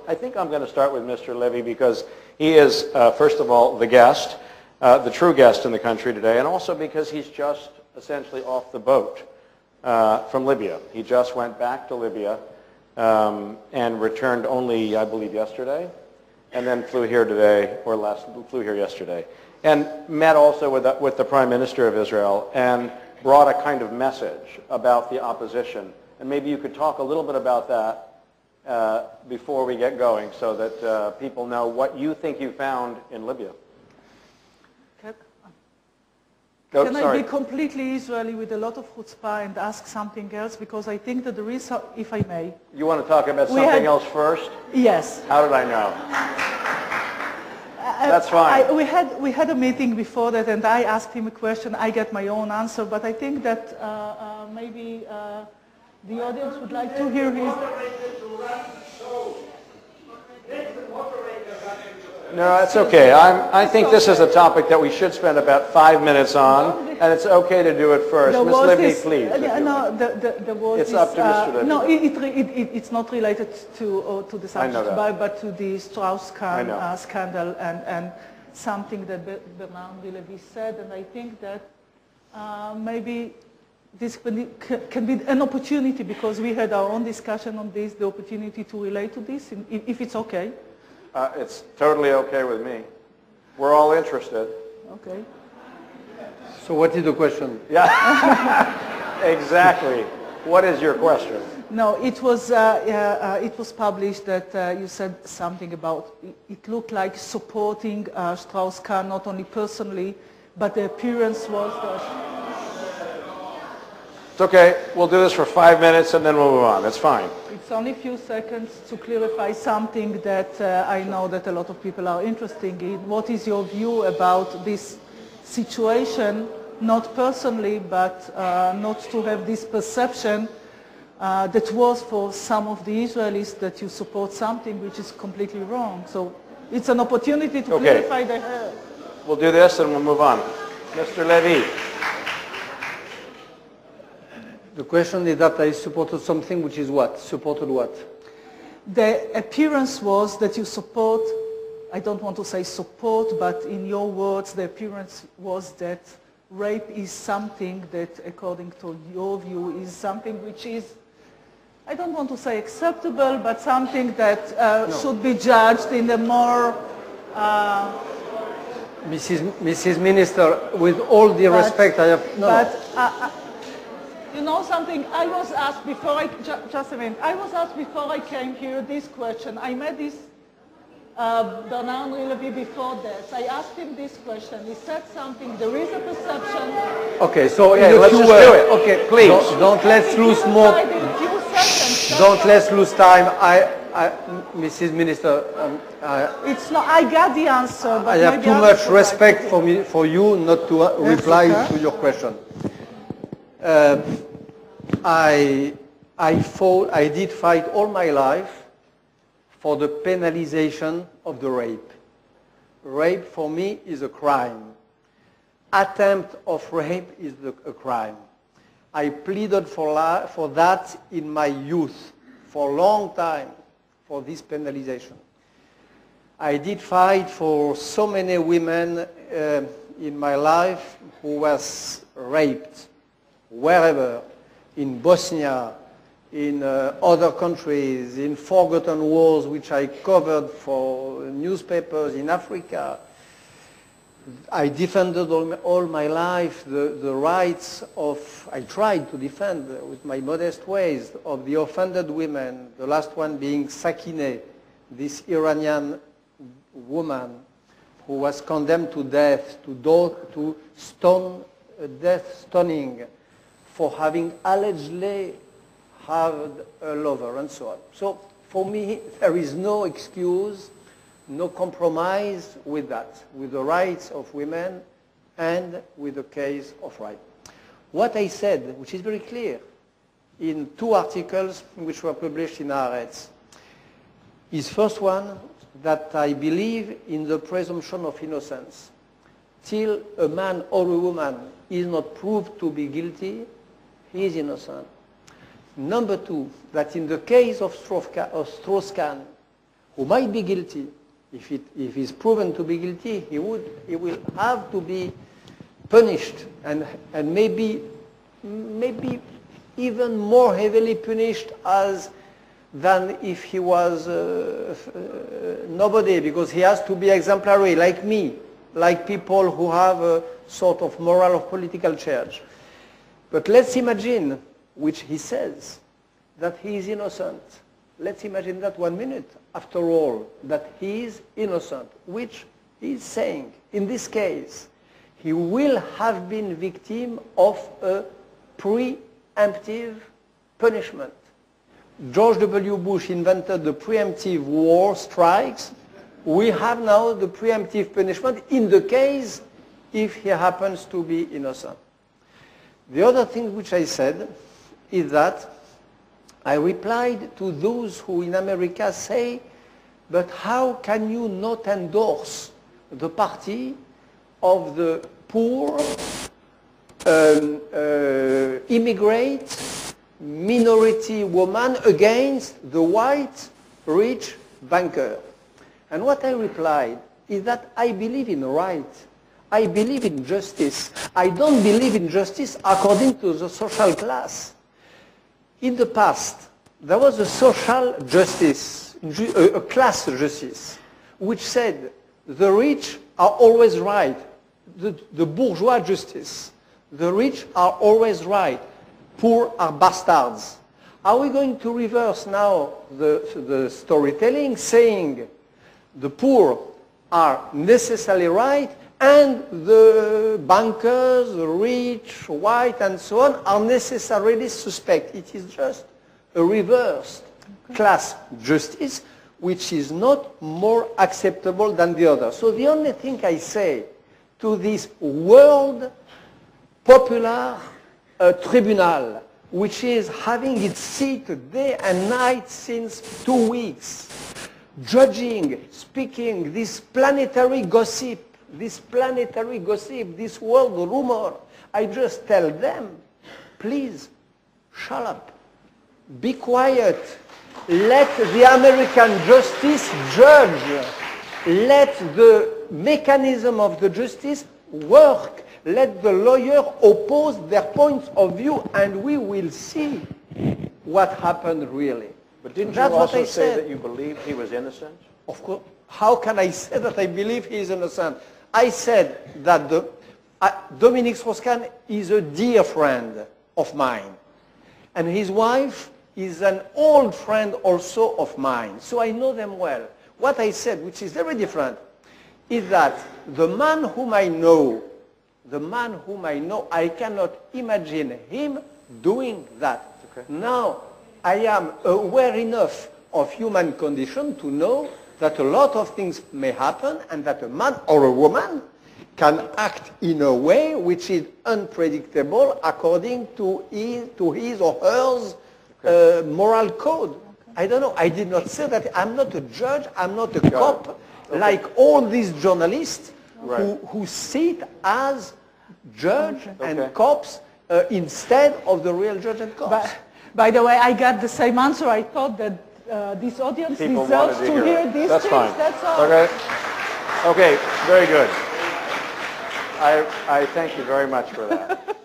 I think I'm going to start with Mr. Levy because he is, first of all, the guest, the true guest in the country today, and also because he's just essentially off the boat from Libya. He just went back to Libya and returned only, I believe, yesterday, and then flew here today, or flew here yesterday, and met also with the Prime Minister of Israel and brought a kind of message about the opposition. And maybe you could talk a little bit about that before we get going so that people know what you think you found in Libya. Can I be completely Israeli with a lot of chutzpah and ask something else? Because I think that there is, if I may. You want to talk about something else first? Yes. How did I know? That's fine. We had a meeting before that, and I asked him a question. I get my own answer, but I think that maybe the audience would like to hear his. No, it's okay. I think this is a topic that we should spend about 5 minutes on, and it's okay to do it first. Ms. Libby, please. No, there was it's up to Mr. Libby. No, it's not related to the subject, but to the strauss-kahn scandal and something that Bernard Levy said, and I think that maybe this can be an opportunity, because we had our own discussion on this, the opportunity to relate to this, if it's okay. It's totally okay with me. We're all interested. Okay. So what is the question? Yeah, exactly. What is your question? No, it was published that you said something about, it looked like supporting Strauss-Kahn, not only personally, but the appearance was that... It's okay. We'll do this for 5 minutes and then we'll move on. That's fine. It's only a few seconds to clarify something that I know that a lot of people are interested in. What is your view about this situation, not personally, but not to have this perception that was for some of the Israelis that you support something which is completely wrong. So it's an opportunity to clarify the... We'll do this and we'll move on. Mr. Levy. The question is that I supported something which is what? Supported what? The appearance was that you support, I don't want to say support, but in your words, the appearance was that rape is something that, according to your view, is something which is, I don't want to say acceptable, but something that should be judged in a more... Mrs. Minister, with all the respect I have... You know something, I was asked before just a minute, I was asked before I came here this question. I met this Bernard Levy before this. I asked him this question. He said something, there is a perception. Okay, so let's just do it. Okay, please. Don't let's lose more. Don't let's lose time. Mrs. Minister, it's not, I got the answer, but I have too much respect for you not to reply to your question. I did fight all my life for the penalization of the rape. Rape for me is a crime. Attempt of rape is a crime. I pleaded for that in my youth for a long time, for this penalization. I did fight for so many women in my life who was raped, wherever, in Bosnia, in other countries, in forgotten wars which I covered for newspapers in Africa. I defended all my life the rights of, I tried to defend with my modest ways, of the offended women, the last one being Sakineh, this Iranian woman who was condemned to death, to stoning, for having allegedly had a lover and so on. So for me, there is no excuse, no compromise with that, with the rights of women and with the case of rape. What I said, which is very clear, in 2 articles which were published in Haaretz, is first one, that I believe in the presumption of innocence. Till a man or a woman is not proved to be guilty, he is innocent. Number 2, that in the case of Strauss-Kahn, who might be guilty. If he's proven to be guilty, he will have to be punished, and maybe even more heavily punished than if he was nobody, because he has to be exemplary, like me, like people who have a sort of moral of political charge. But let's imagine, which he says, that he is innocent. Let's imagine that 1 minute, after all, that he is innocent, which he is saying, in this case, he will have been victim of a preemptive punishment. George W. Bush invented the preemptive war strikes. We have now the preemptive punishment in the case if he happens to be innocent. The other thing which I said is that I replied to those who in America say, but how can you not endorse the party of the poor, immigrant, minority woman against the white, rich banker? And what I replied is that I believe in right. I believe in justice. I don't believe in justice according to the social class. In the past, there was a social justice, a class justice, which said the rich are always right. The bourgeois justice. The rich are always right. Poor are bastards. Are we going to reverse now the storytelling, saying the poor are necessarily right and the bankers, the rich, white, and so on are necessarily suspect? It is just a reversed class justice, which is not more acceptable than the other. So the only thing I say to this world popular tribunal, which is having its seat day and night since 2 weeks, judging, speaking this planetary gossip, this world rumor, I just tell them, please, shut up. Be quiet. Let the American justice judge. Let the mechanism of the justice work. Let the lawyer oppose their points of view, and we will see what happened really. But didn't you also say that you believed he was innocent? Of course. How can I say that I believe he is innocent? I said that Dominique Strauss-Kahn is a dear friend of mine. And his wife is an old friend also of mine. So I know them well. What I said, which is very different, is that the man whom I know, I cannot imagine him doing that. Okay. Now, I am aware enough of human condition to know that a lot of things may happen and that a man or a woman can act in a way which is unpredictable according to his or her moral code. Okay. I don't know. I did not say that. I'm not a judge. I'm not a cop, like all these journalists who sit as judge and cops instead of the real judge and cops. By the way, I got the same answer. I thought that this audience deserves to hear these That's things. fine. That's all. Okay, very good. I thank you very much for that.